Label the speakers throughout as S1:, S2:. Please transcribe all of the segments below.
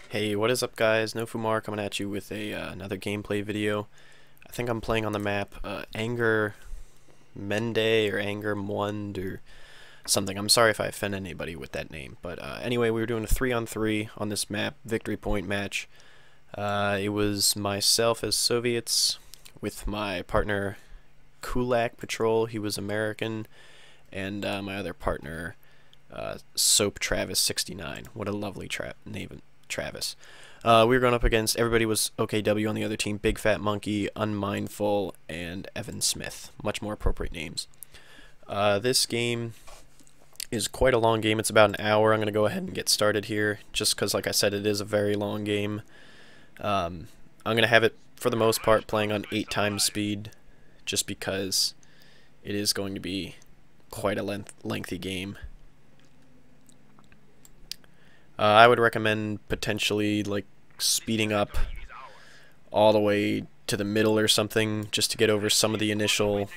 S1: Hey, what is up guys? No FUMAR coming at you with another gameplay video. I think I'm playing on the map Angermuende or Angermuende or something. I'm sorry if I offend anybody with that name. But anyway, we were doing a 3-on-3 on this map, victory point match. It was myself as Soviets with my partner Kulak Patrol, he was American, and my other partner Soap Travis 69. What a lovely name, Travis. We were going up against, everybody was OKW on the other team, Big Fat Monkey, Unmindful, and Evan Smith. Much more appropriate names. This game is quite a long game. It's about an hour. I'm going to go ahead and get started here, just because, like I said, it is a very long game. I'm going to have it, for the most part, playing on 8 times speed, just because it is going to be quite a lengthy game. I would recommend potentially like speeding up all the way to the middle or something, just to get over some of the initial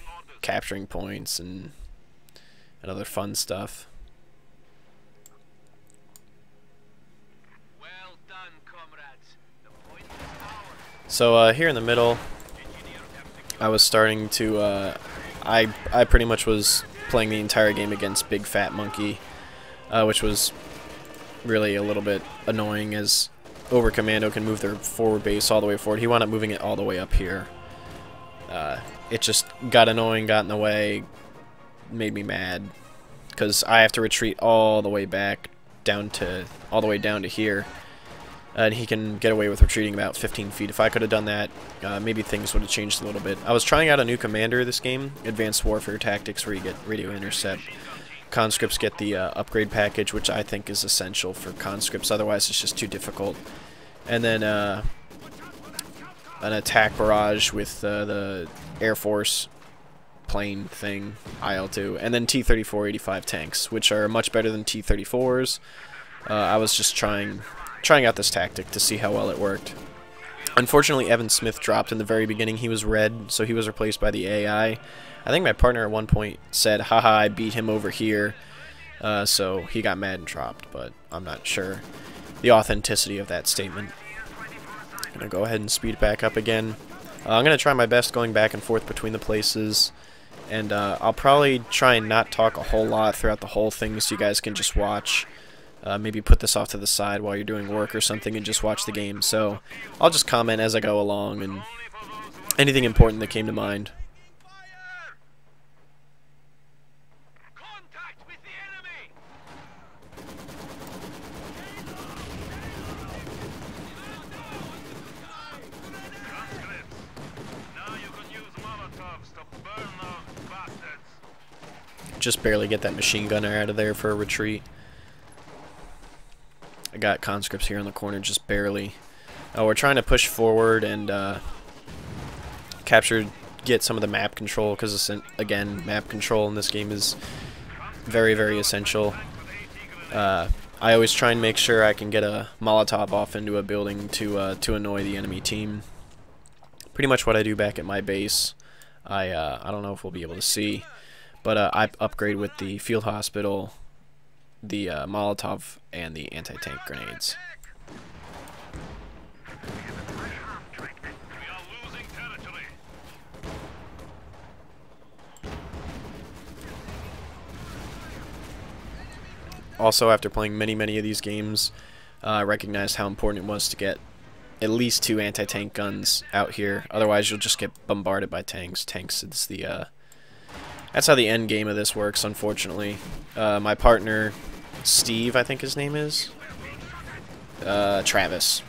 S1: capturing points and other fun stuff.
S2: Well done, comrades. The point is ours.
S1: So here in the middle, I was starting to I pretty much was playing the entire game against Big Fat Monkey, which was really a little bit annoying, as Over Commando can move their forward base all the way forward. He wound up moving it all the way up here. It just got annoying, got in the way, made me mad, because I have to retreat all the way back down to here, and he can get away with retreating about 15 feet. If I could have done that, maybe things would have changed a little bit. I was trying out a new commander this game, Advanced Warfare Tactics, where you get radio intercept. Conscripts get the upgrade package, which I think is essential for conscripts, otherwise it's just too difficult. And then an attack barrage with the Air Force plane thing, IL-2, and then T-34-85 tanks, which are much better than T-34s. I was just trying out this tactic to see how well it worked. Unfortunately, Evan Smith dropped in the very beginning. He was red, so he was replaced by the AI. I think my partner at one point said, haha, I beat him over here, so he got mad and dropped, but I'm not sure the authenticity of that statement. I'm going to go ahead and speed it back up again. I'm going to try my best going back and forth between the places, and I'll probably try and not talk a whole lot throughout the whole thing so you guys can just watch. Maybe put this off to the side while you're doing work or something and just watch the game. So I'll just comment as I go along and anything important that came to mind.
S2: Contact with the enemy. Conscripts, now you can use molotovs to burn those bastards.
S1: Just barely get that machine gunner out of there for a retreat. I got conscripts here in the corner, just barely. Oh, we're trying to push forward and get some of the map control, because again, map control in this game is very, very essential. I always try and make sure I can get a Molotov off into a building to annoy the enemy team. Pretty much what I do back at my base. I don't know if we'll be able to see, but I upgrade with the field hospital, the Molotov, and the anti-tank grenades. Also, after playing many of these games, I recognized how important it was to get at least 2 anti-tank guns out here. Otherwise, you'll just get bombarded by tanks. Tanks is the that's how the end game of this works, unfortunately. My partner, Steve, I think his name is, Travis.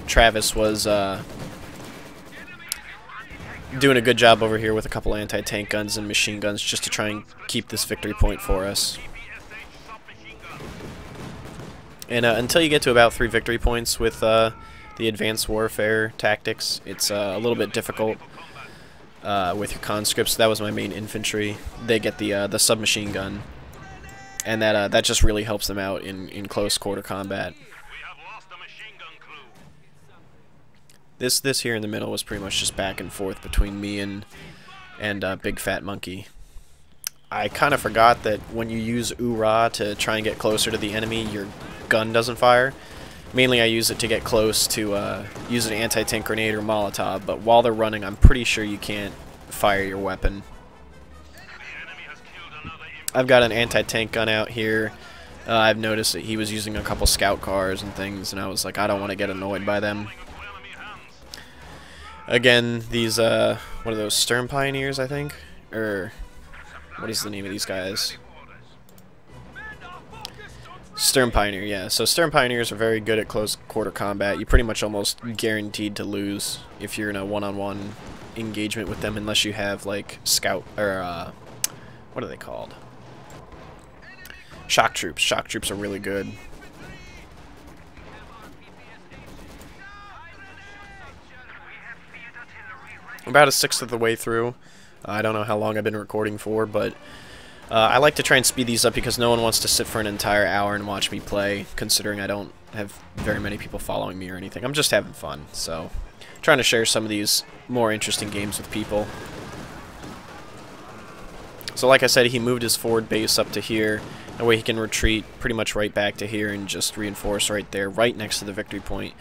S1: Travis was doing a good job over here with a couple anti-tank guns and machine guns just to try and keep this victory point for us. And until you get to about 3 victory points with the advanced warfare tactics, it's a little bit difficult with your conscripts. That was my main infantry. They get the submachine gun, and that just really helps them out in close quarter combat. This here in the middle was pretty much just back and forth between me and Big Fat Monkey. I kind of forgot that when you use Oorah to try and get closer to the enemy, your gun doesn't fire. Mainly I use it to get close to use an anti-tank grenade or Molotov, but while they're running, I'm pretty sure you can't fire your weapon. I've got an anti-tank gun out here. I've noticed that he was using a couple scout cars and things, and I was like, I don't want to get annoyed by them. Again, these, what are those, Stern Pioneers, I think? Or, what is the name of these guys? Stern Pioneer, yeah. So Stern Pioneers are very good at close quarter combat. You're pretty much almost guaranteed to lose if you're in a one-on-one engagement with them, unless you have, like, scout, or, what are they called? Shock troops. Shock troops are really good. About a sixth of the way through. I don't know how long I've been recording for, but I like to try and speed these up because no one wants to sit for an entire hour and watch me play, considering I don't have very many people following me or anything. I'm just having fun, so trying to share some of these more interesting games with people. So like I said, he moved his forward base up to here. That way he can retreat pretty much right back to here and just reinforce right there, right next to the victory point.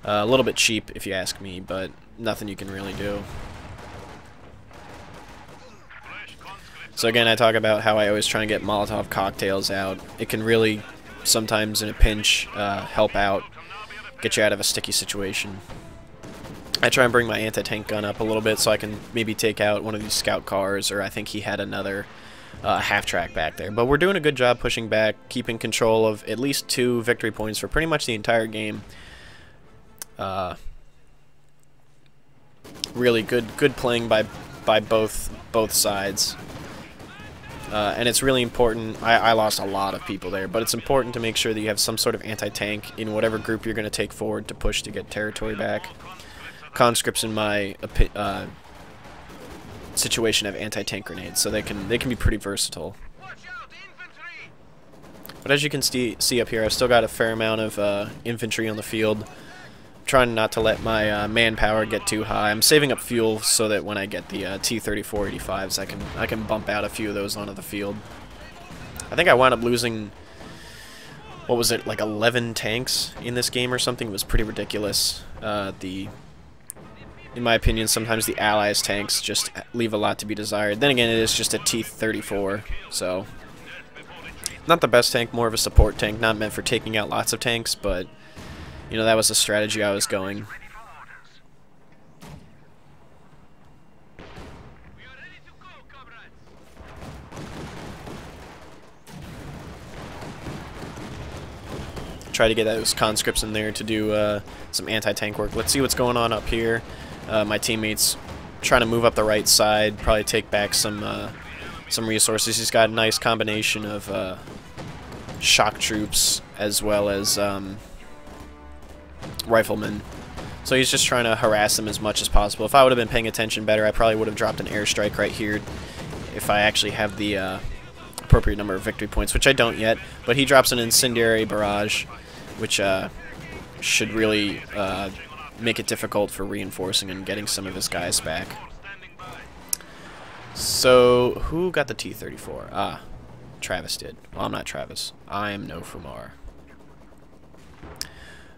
S1: A little bit cheap, if you ask me, but nothing you can really do. So again, I talk about how I always try and get Molotov cocktails out. It can really, sometimes in a pinch, help out, get you out of a sticky situation. I try and bring my anti-tank gun up a little bit so I can maybe take out one of these scout cars, or I think he had another half-track back there. But we're doing a good job pushing back, keeping control of at least 2 victory points for pretty much the entire game. Really good playing by both sides. And it's really important. I lost a lot of people there, but it's important to make sure that you have some sort of anti-tank in whatever group you're going to take forward to push to get territory back. Conscripts, in my situation, have anti-tank grenades, so they can be pretty versatile. But as you can see up here, I've still got a fair amount of infantry on the field. Trying not to let my manpower get too high. I'm saving up fuel so that when I get the T-3485s, I can bump out a few of those onto the field. I think I wound up losing, what was it, like 11 tanks in this game or something. It was pretty ridiculous. In my opinion, sometimes the Allies' tanks just leave a lot to be desired. Then again, it is just a T-34, so not the best tank, more of a support tank, not meant for taking out lots of tanks, but you know, that was the strategy I was going. Try to get those conscripts in there to do some anti-tank work. Let's see what's going on up here. My teammates trying to move up the right side, probably take back some resources. He's got a nice combination of shock troops as well as riflemen. So he's just trying to harass them as much as possible. If I would have been paying attention better, I probably would have dropped an airstrike right here if I actually have the appropriate number of victory points, which I don't yet. But he drops an incendiary barrage, which should really make it difficult for reinforcing and getting some of his guys back. So, who got the T-34? Ah, Travis did. Well, I'm not Travis. I am no FUMAR.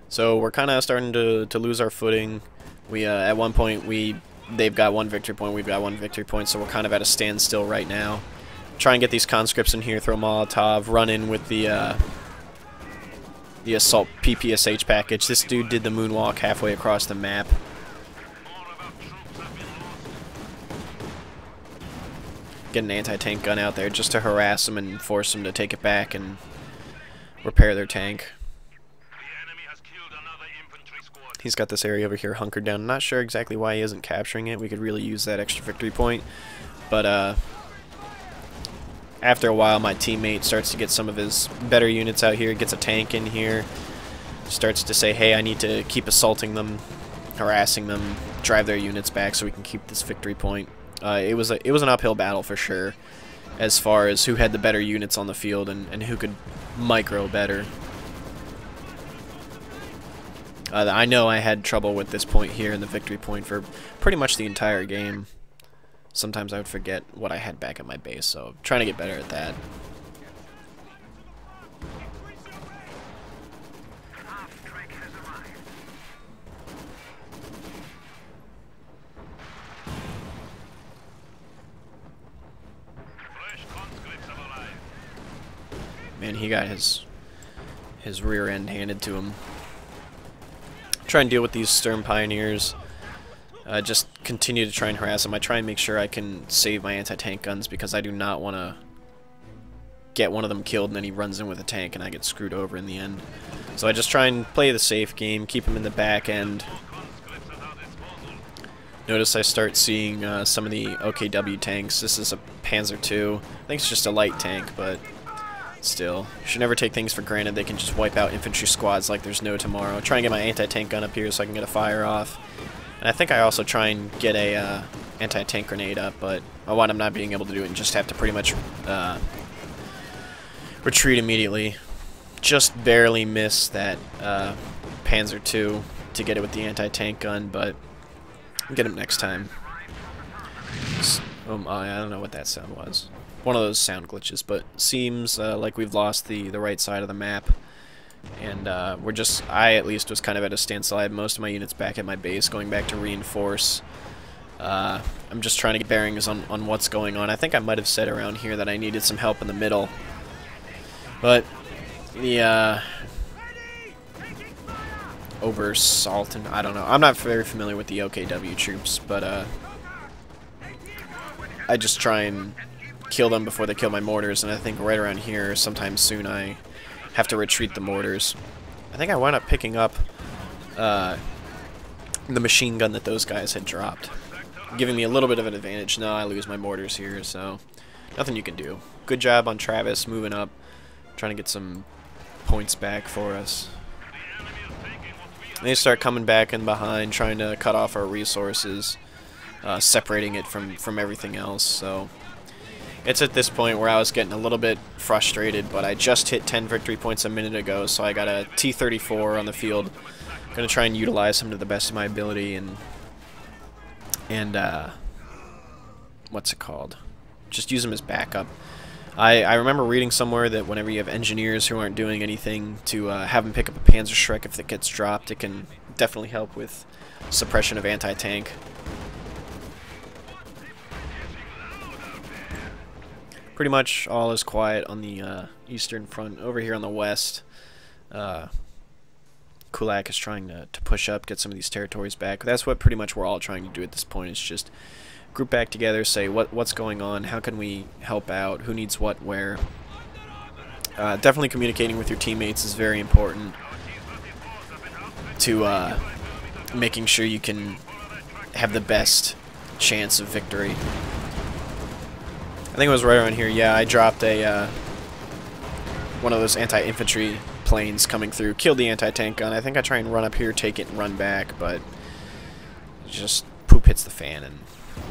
S1: So we're kind of starting to lose our footing. We at one point they've got 1 victory point, we've got 1 victory point, so we're kind of at a standstill right now. Try and get these conscripts in here, throw Molotov, run in with the assault PPSH package. This dude did the moonwalk halfway across the map. Get an anti-tank gun out there just to harass them and force them to take it back and repair their tank. He's got this area over here hunkered down. I'm not sure exactly why he isn't capturing it. We could really use that extra victory point. But after a while, my teammate starts to get some of his better units out here, gets a tank in here, starts to say, hey, I need to keep assaulting them, harassing them, drive their units back so we can keep this victory point. It was an uphill battle for sure, as far as who had the better units on the field and who could micro better. I know I had trouble with this point here in the victory point for pretty much the entire game. Sometimes I would forget what I had back at my base, so I'm trying to get better at that. Man, he got his rear end handed to him. Try and deal with these stern pioneers. Just continue to try and harass them. I try and make sure I can save my anti-tank guns because I do not want to get one of them killed and then he runs in with a tank and I get screwed over in the end. So I just try and play the safe game, keep him in the back end. Notice I start seeing some of the OKW tanks. This is a Panzer II. I think it's just a light tank, but still. You should never take things for granted. They can just wipe out infantry squads like there's no tomorrow. Try and get my anti-tank gun up here so I can get a fire off. And I think I also try and get a anti-tank grenade up, but I wind up not being able to do it and just have to pretty much retreat immediately. Just barely miss that Panzer II to get it with the anti-tank gun, but I'll get him next time. I don't know what that sound was. One of those sound glitches, but seems like we've lost the right side of the map. And I at least was kind of at a standstill. I had most of my units back at my base, going back to reinforce. I'm just trying to get bearings on what's going on. I think I might have said around here that I needed some help in the middle. But the Obersalten, I don't know. I'm not very familiar with the OKW troops, but I just try and kill them before they kill my mortars, and I think right around here, sometime soon, I have to retreat the mortars. I think I wound up picking up the machine gun that those guys had dropped, giving me a little bit of an advantage. No, I lose my mortars here, so nothing you can do. Good job on Travis moving up, trying to get some points back for us. They start coming back in behind, trying to cut off our resources, separating it from everything else. So it's at this point where I was getting a little bit frustrated, but I just hit 10 victory points a minute ago, so I got a T-34 on the field. Gonna try and utilize him to the best of my ability and what's it called? Just use him as backup. I remember reading somewhere that whenever you have engineers who aren't doing anything, to have them pick up a Panzerschreck if it gets dropped. It can definitely help with suppression of anti-tank. Pretty much all is quiet on the eastern front. Over here on the west, Kulak is trying to push up, get some of these territories back. That's what pretty much we're all trying to do at this point, is just group back together, say what's going on, how can we help out, who needs what where. Definitely communicating with your teammates is very important to making sure you can have the best chance of victory. I think it was right around here. Yeah, I dropped a one of those anti-infantry planes coming through, killed the anti-tank gun. I think I try and run up here, take it, and run back, but just poop hits the fan and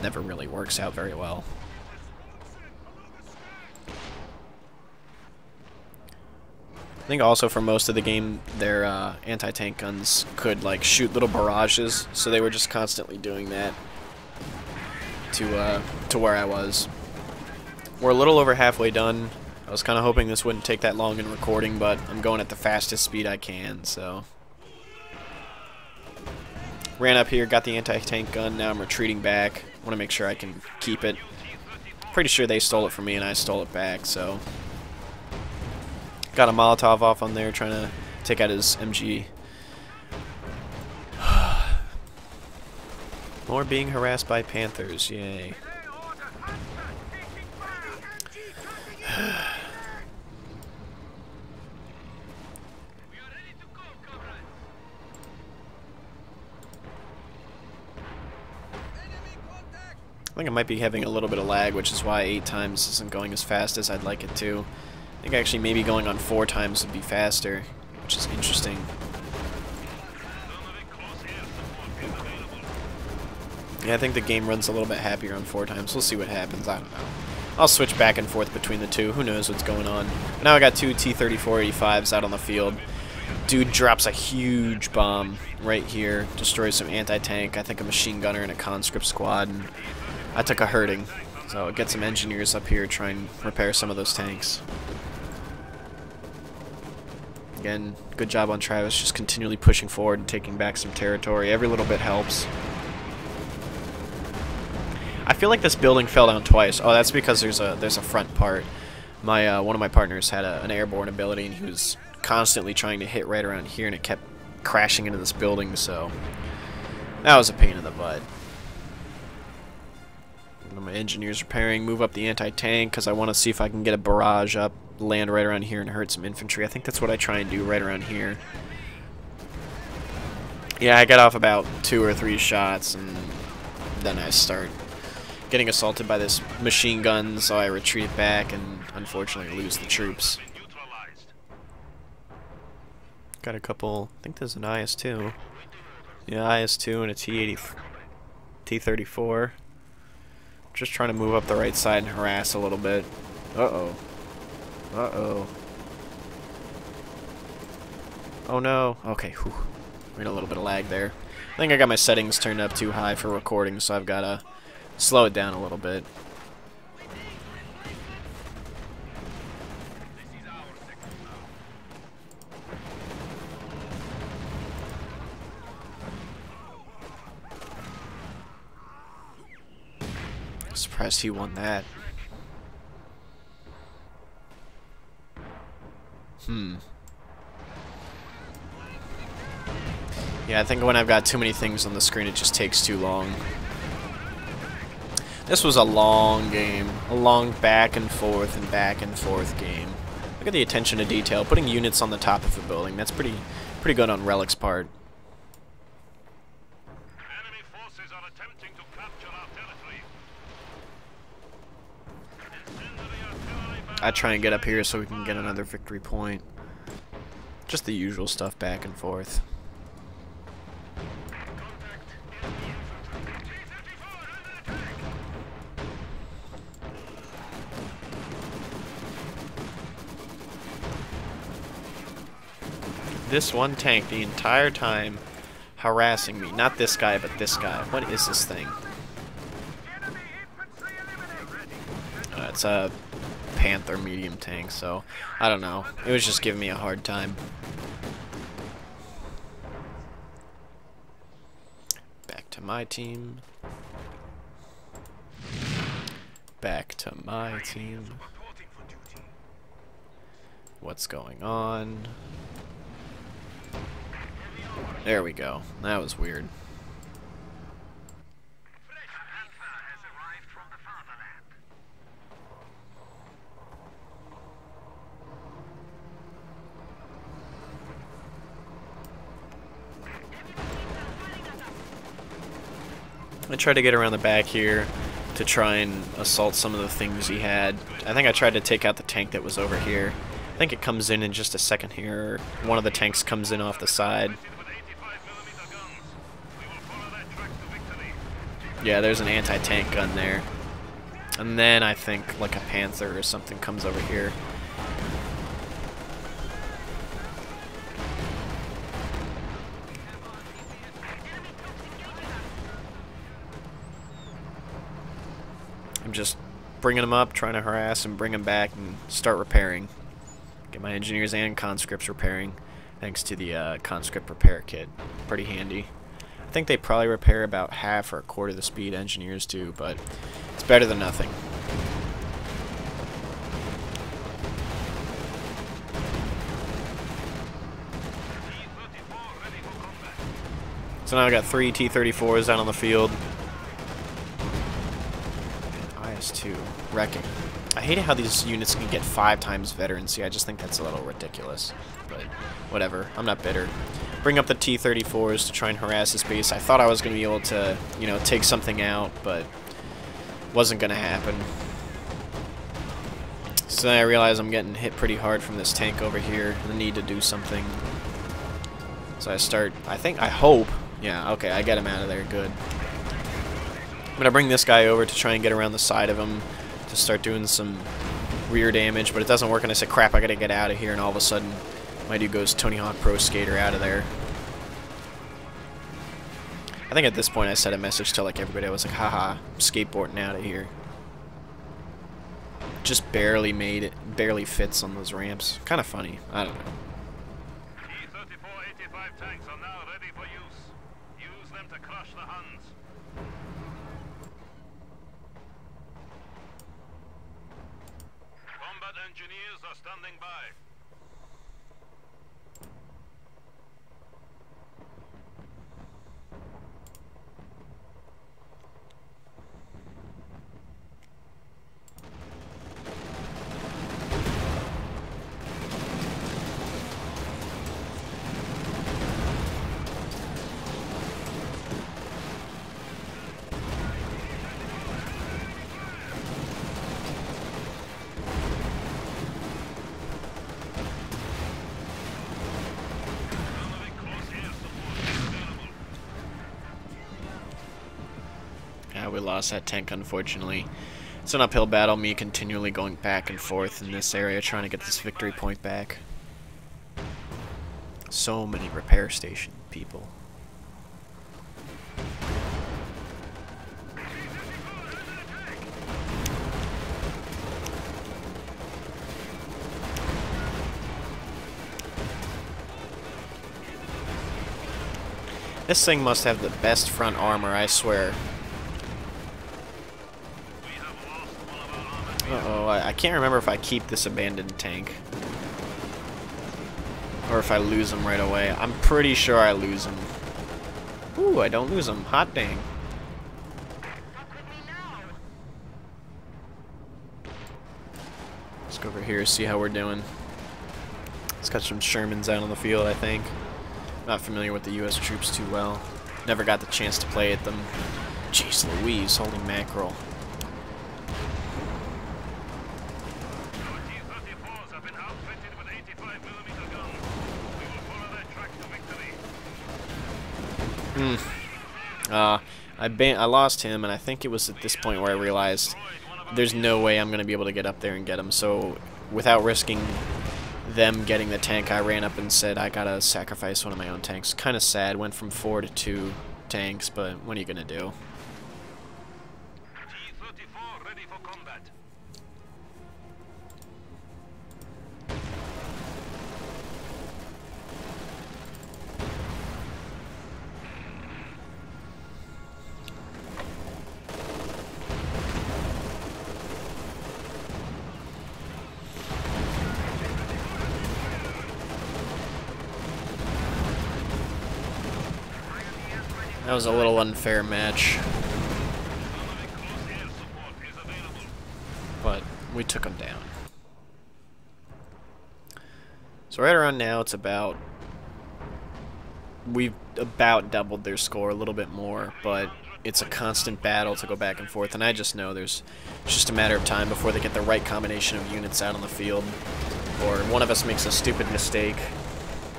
S1: never really works out very well. I think also for most of the game, their anti-tank guns could like shoot little barrages, so they were just constantly doing that to where I was. We're a little over halfway done. I was kind of hoping this wouldn't take that long in recording, but I'm going at the fastest speed I can, so. Ran up here, got the anti-tank gun, now I'm retreating back. Want to make sure I can keep it. Pretty sure they stole it from me and I stole it back, so. Got a Molotov off on there, trying to take out his MG. More being harassed by Panthers, yay. I think I might be having a little bit of lag, which is why 8 times isn't going as fast as I'd like it to. I think actually maybe going on 4 times would be faster, which is interesting. Yeah, I think the game runs a little bit happier on 4 times. We'll see what happens. I don't know. I'll switch back and forth between the two. Who knows what's going on. But now I got 2 T-34-85s out on the field. Dude drops a huge bomb right here, destroys some anti-tank, I think a machine gunner and a conscript squad, and I took a hurting. So get some engineers up here, try and repair some of those tanks. Again, good job on Travis, just continually pushing forward and taking back some territory. Every little bit helps. I feel like this building fell down twice. Oh, that's because there's a front part. My one of my partners had an airborne ability, and he was constantly trying to hit right around here, and it kept crashing into this building, so that was a pain in the butt. My engineers repairing, move up the anti-tank because I want to see if I can get a barrage up, land right around here and hurt some infantry. I think that's what I try and do right around here. Yeah, I got off about 2 or 3 shots, and then I start getting assaulted by this machine gun, so I retreat back and unfortunately lose the troops. Got a couple, I think there's an IS-2. Yeah, IS-2 and a T-34. Just trying to move up the right side and harass a little bit. Uh-oh. Uh-oh. Oh no. Okay, whew. We had a little bit of lag there. I think I got my settings turned up too high for recording, so I've got to slow it down a little bit. Surprised he won that. Yeah, I think when I've got too many things on the screen, it just takes too long. This was a long game. A long back and forth game. Look at the attention to detail. Putting units on the top of a building. That's pretty good on Relic's part.
S2: Enemy forces are attempting to capture our territory.
S1: I try and get up here so we can get another victory point. Just the usual stuff back and forth. This one tank the entire time harassing me. Not this guy, but this guy. What is this thing? It's a Panther medium tank, so I don't know. It was just giving me a hard time. Back to my team. Back to my team. What's going on? There we go. That was weird. I tried to get around the back here to try and assault some of the things he had. I think I tried to take out the tank that was over here. I think it comes in just a second here. One of the tanks comes in off the side. Yeah, there's an anti-tank gun there. And then I think like a Panther or something comes over here. I'm just bringing them up, trying to harass and bring them back and start repairing. Get my engineers and conscripts repairing, thanks to the conscript repair kit. Pretty handy. I think they probably repair about half or a quarter the speed engineers do, but it's better than nothing. So now I got 3 T-34s out on the field. IS-2 wrecking. I hate how these units can get 5 times veterancy. I just think that's a little ridiculous. But whatever. I'm not bitter. Bring up the T-34s to try and harass this base. I thought I was going to be able to, you know, take something out, but wasn't going to happen. So then I realize I'm getting hit pretty hard from this tank over here. I need to do something. So I hope. Yeah, okay, I get him out of there. Good. I'm going to bring this guy over to try and get around the side of him to start doing some rear damage, but it doesn't work, and I said, crap, I got to get out of here, and all of a sudden My dude goes Tony Hawk Pro Skater out of there. I think at this point I sent a message to like everybody. I was like, haha, I'm skateboarding out of here. Just barely made it, barely fits on those ramps. Kind of funny. I don't know.
S2: T-34-85 tanks are now ready for use. Use them to crush the Huns. Combat engineers are standing by.
S1: We lost that tank, unfortunately. It's an uphill battle, me continually going back and forth in this area trying to get this victory point back. So many repair station people. This thing must have the best front armor, I swear. Uh-oh, I can't remember if I keep this abandoned tank. Or if I lose him right away. I'm pretty sure I lose him. Ooh, I don't lose him. Hot dang. Let's go over here, see how we're doing. Let's got some Shermans out on the field, I think. Not familiar with the U.S. troops too well. Never got the chance to play at them. Jeez Louise, holy mackerel. I lost him, and I think it was at this point where I realized there's no way I'm going to be able to get up there and get him, so without risking them getting the tank, I ran up and said I gotta sacrifice one of my own tanks. Kind of sad, went from 4 to 2 tanks, but what are you going to do?
S2: T-34 ready for combat.
S1: That was a little unfair match, but we took them down. So right around now, it's about, we've about doubled their score, a little bit more, but it's a constant battle to go back and forth, and I just know it's just a matter of time before they get the right combination of units out on the field, or one of us makes a stupid mistake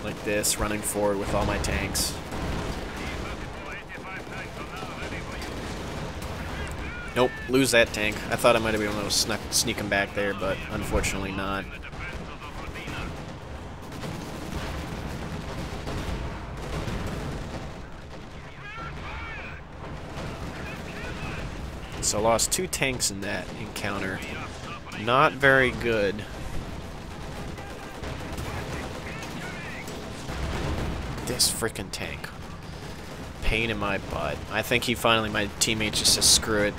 S1: like this, running forward with all my tanks. Nope, lose that tank. I thought I might have been able to sneak him back there, but unfortunately not. So lost 2 tanks in that encounter. Not very good. This freaking tank. Pain in my butt. I think my teammate just says screw it.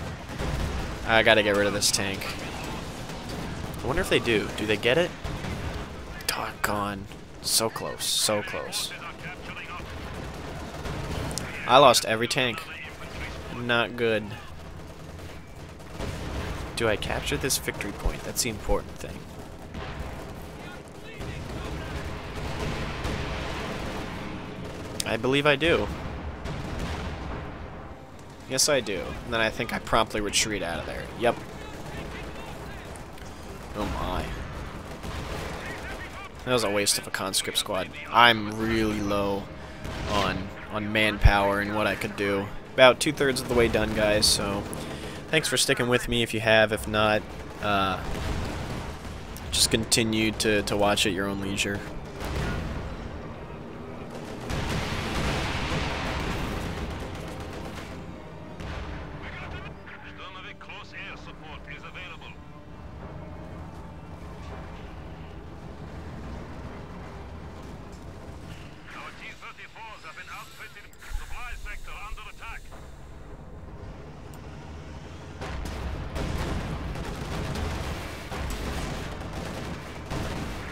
S1: I gotta get rid of this tank. I wonder if they do. Do they get it? Doggone. So close. So close. I lost every tank. Not good. Do I capture this victory point? That's the important thing. I believe I do. Yes, I do. And then I think I promptly retreat out of there. Yep. Oh my. That was a waste of a conscript squad. I'm really low on manpower and what I could do. About 2/3 of the way done, guys, so thanks for sticking with me if you have. If not, just continue to watch at your own leisure.
S2: air support is available. Our T-34s have been outfitted. Supply sector under attack.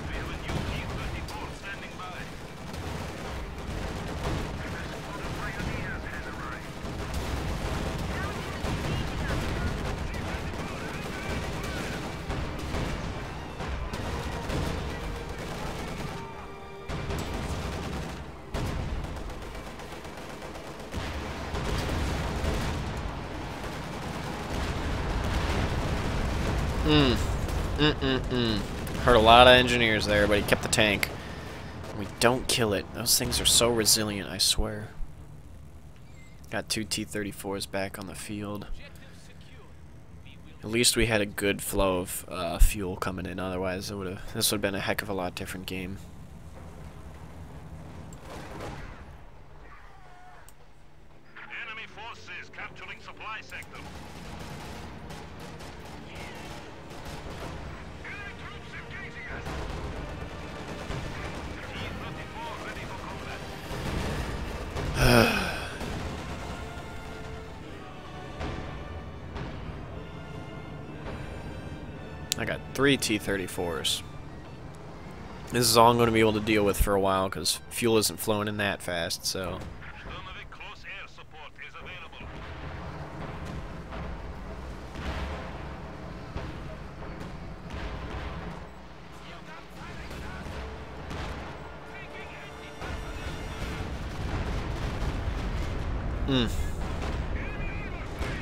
S2: We have a new T-34 standing by. Pioneers has arrived.
S1: Hurt a lot of engineers there, but he kept the tank. We don't kill it. Those things are so resilient, I swear. Got 2 T-34s back on the field. At least we had a good flow of fuel coming in. Otherwise, this would have been a heck of a lot different game.
S2: Enemy forces capturing supply sector. Enemy troops engaging us. T-34 ready for combat.
S1: I got 3 T-34s. This is all I'm going to be able to deal with for a while because fuel isn't flowing in that fast, so...
S2: Sturmovik close air support is available.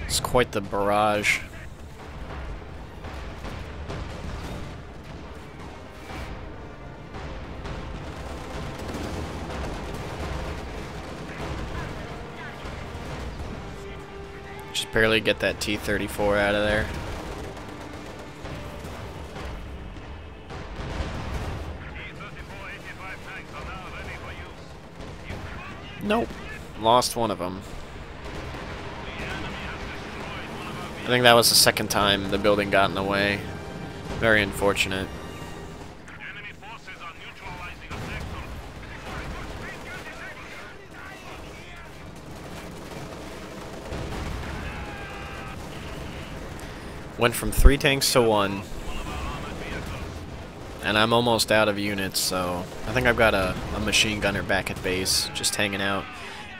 S1: It's quite the barrage. Just barely get that T-34 out of there.
S2: T-34 85 tanks are now ready for use.
S1: Nope. Lost one of them.
S2: The enemy has destroyed one of our
S1: I think that was the second time the building got in the way. Very unfortunate.
S2: enemy forces are neutralizing a sector.
S1: Went from 3 tanks to 1.
S2: One of our armored vehicles.
S1: And I'm almost out of units, so I think I've got a machine gunner back at base, just hanging out.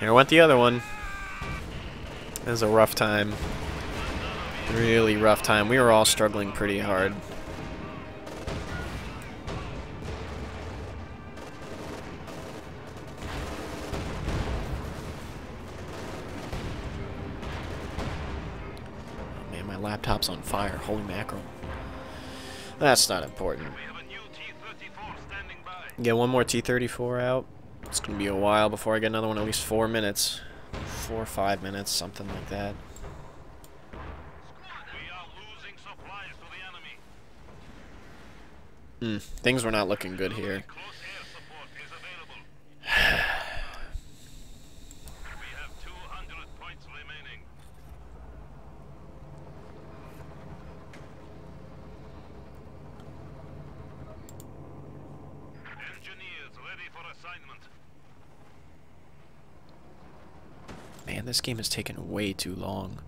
S1: Here went the other one. It was a rough time. Really rough time. We were all struggling pretty hard. Oh man, my laptop's on fire. Holy mackerel. That's not important.
S2: We have a new T-34 standing by.
S1: Get one more T-34 out. It's gonna be a while before I get another one, at least 4 minutes. 4 or 5 minutes, something like that.
S2: We are losing supplies to the enemy.
S1: Things were not looking good here.
S2: Close air support is available. We have 200 points remaining. Engineers ready for assignment.
S1: Man, this game has taken way too long.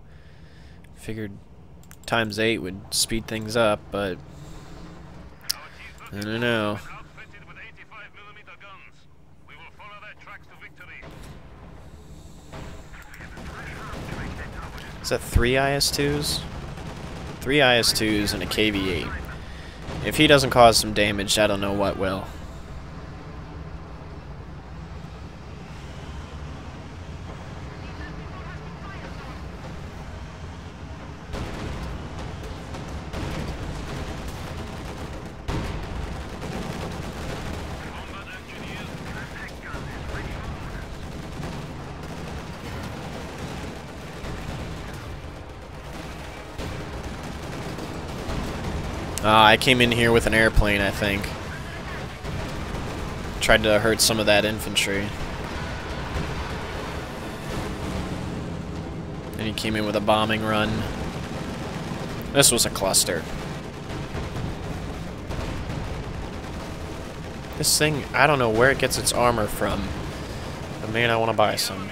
S1: Figured ×8 would speed things up, but I don't know.
S2: Outfitted with 85mm guns. We will follow their tracks to victory.
S1: Is that 3 IS-2s? 3 IS-2s and a KV-8. If he doesn't cause some damage, I don't know what will.
S2: Combat engineers. Attack gun is ready for orders.
S1: I came in here with an airplane, I think. Tried to hurt some of that infantry. And he came in with a bombing run. This was a cluster. This thing, I don't know where it gets its armor from. But man, I want to buy some.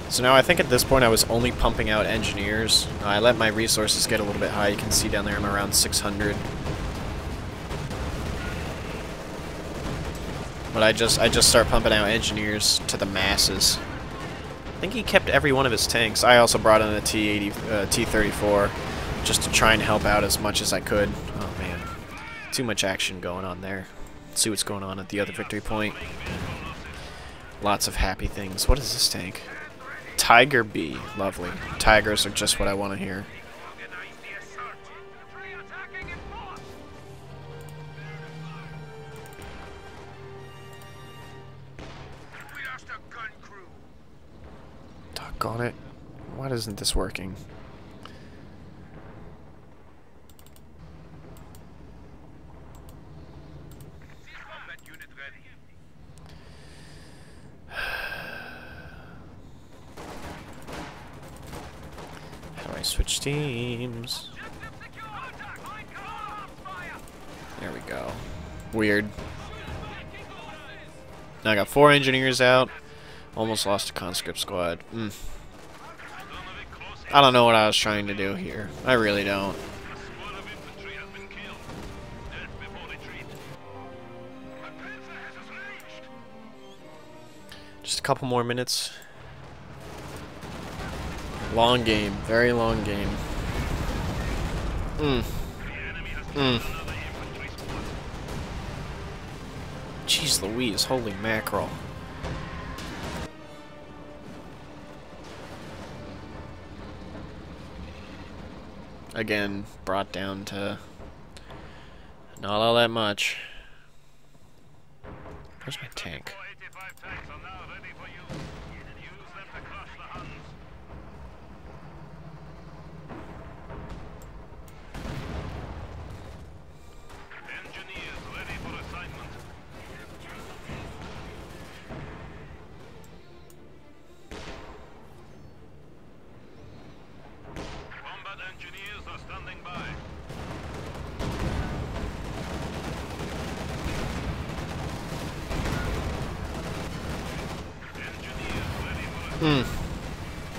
S1: So now I think at this point I was only pumping out engineers. I let my resources get a little bit high. You can see down there I'm around 600. But I just start pumping out engineers to the masses. I think he kept every one of his tanks. I also brought in a T-34 just to try and help out as much as I could. Oh man, too much action going on there. Let's see what's going on at the other victory point. Lots of happy things. What is this tank? Tiger B. Lovely. Tigers are just what I want to hear. Doggone it. Why isn't this working? How do I switch teams? There we go. Weird. Now I got 4 engineers out. Almost lost a conscript squad. I don't know what I was trying to do here. I really don't. Just a couple more minutes. Long game. Very long game. Jeez Louise. Holy mackerel. Again, brought down to not all that much. Where's my tank?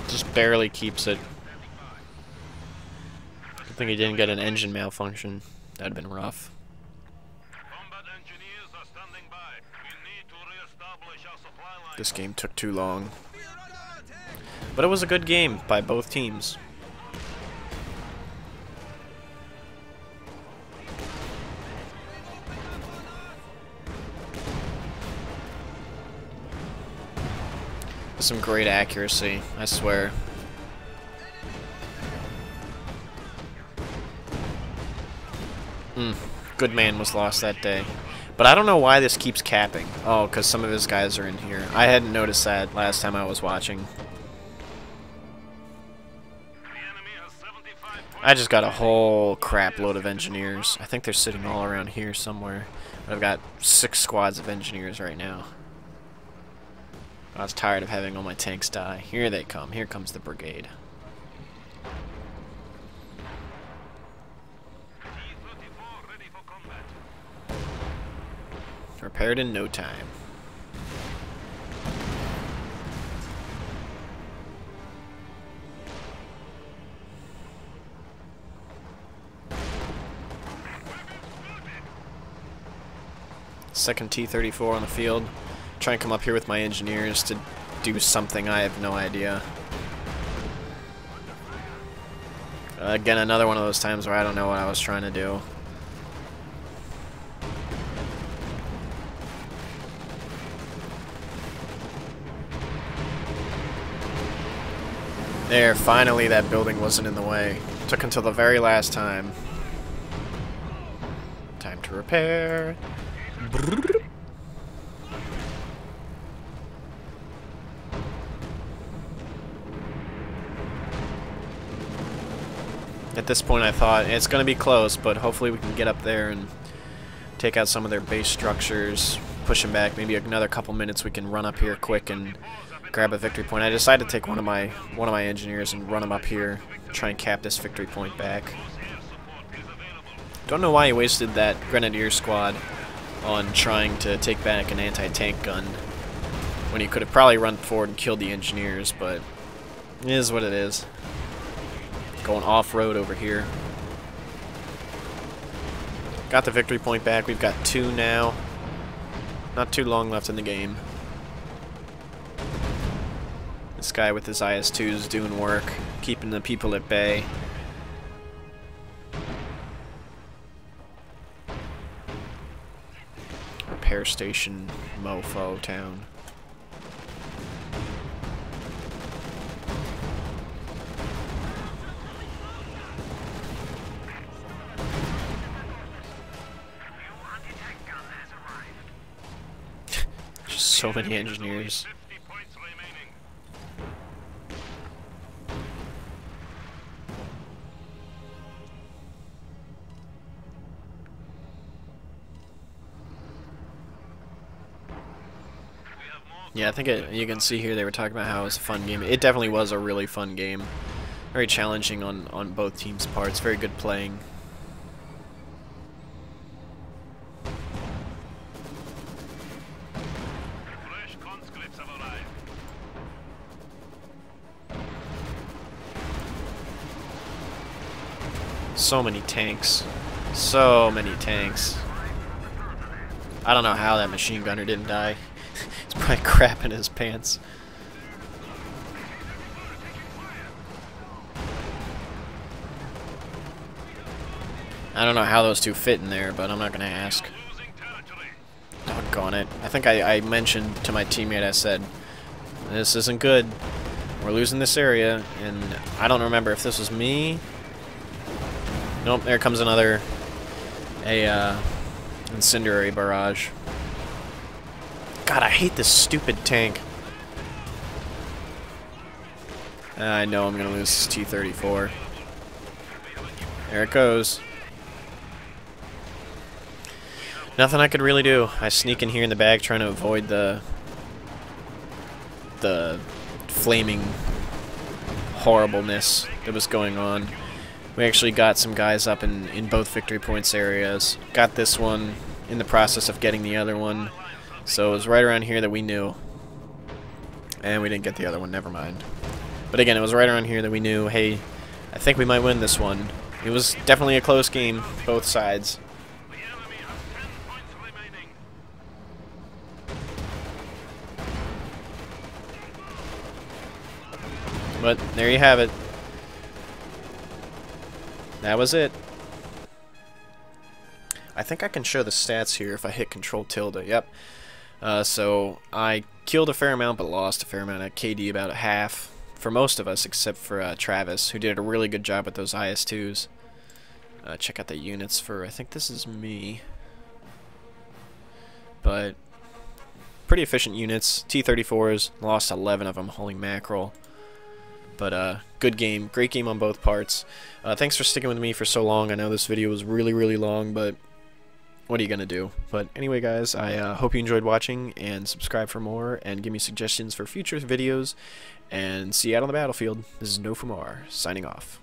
S1: Just barely keeps it. Good thing he didn't get an engine malfunction. That'd have been rough. This game took too long. But it was a good game by both teams. Some great accuracy, I swear. Good man was lost that day. But I don't know why this keeps capping. Oh, because some of his guys are in here. I hadn't noticed that last time I was watching. I just got a whole crap load of engineers. I think they're sitting all around here somewhere. But I've got 6 squads of engineers right now. I was tired of having all my tanks die. Here they come. Here comes the brigade. Repaired in no time. Second T-34 on the field. Try and come up here with my engineers to do something. I have no idea. Again, another one of those times where I don't know what I was trying to do. There, finally that building wasn't in the way. Took until the very last time. Time to repair. At this point I thought it's going to be close, but hopefully we can get up there and take out some of their base structures, push them back. Maybe another couple minutes we can run up here quick and grab a victory point. I decided to take one of my engineers and run him up here, try and cap this victory point back. Don't know why he wasted that grenadier squad on trying to take back an anti-tank gun when he could have probably run forward and killed the engineers, but it is what it is. Going off-road over here. Got the victory point back. We've got 2 now. Not too long left in the game. This guy with his IS-2 is doing work, keeping the people at bay. Repair station, mofo town. Just so many engineers. Yeah, I think you can see here they were talking about how it was a fun game. It definitely was a really fun game. Very challenging on both teams' parts. Very good playing.
S2: Fresh conscripts have arrived.
S1: So many tanks. So many tanks. I don't know how that machine gunner didn't die. He's probably crapping his pants. I don't know how those two fit in there, but I'm not going to ask. Doggone it. I think I mentioned to my teammate, I said, this isn't good. We're losing this area, and I don't remember if this was me. Nope, there comes another incendiary barrage. God, I hate this stupid tank. I know I'm going to lose this T-34. There it goes. Nothing I could really do. I sneak in here in the back trying to avoid the flaming horribleness that was going on. We actually got some guys up in both victory points areas. Got this one in the process of getting the other one. So it was right around here that we knew. And we didn't get the other one, never mind. But again, it was right around here that we knew, hey, I think we might win this one. It was definitely a close game, both sides.
S2: The enemy has 10 points remaining.
S1: But there you have it. That was it. I think I can show the stats here if I hit Control tilde. Yep. So I killed a fair amount, but lost a fair amount of KD, about a half, for most of us, except for Travis, who did a really good job with those IS-2s. Check out the units for, I think this is me. But pretty efficient units. T-34s, lost 11 of them, holy mackerel. But good game, great game on both parts. Thanks for sticking with me for so long. I know this video was really, really long, but what are you gonna do? But anyway, guys, I hope you enjoyed watching, and subscribe for more, and give me suggestions for future videos, and see you out on the battlefield. This is No FUMAR, signing off.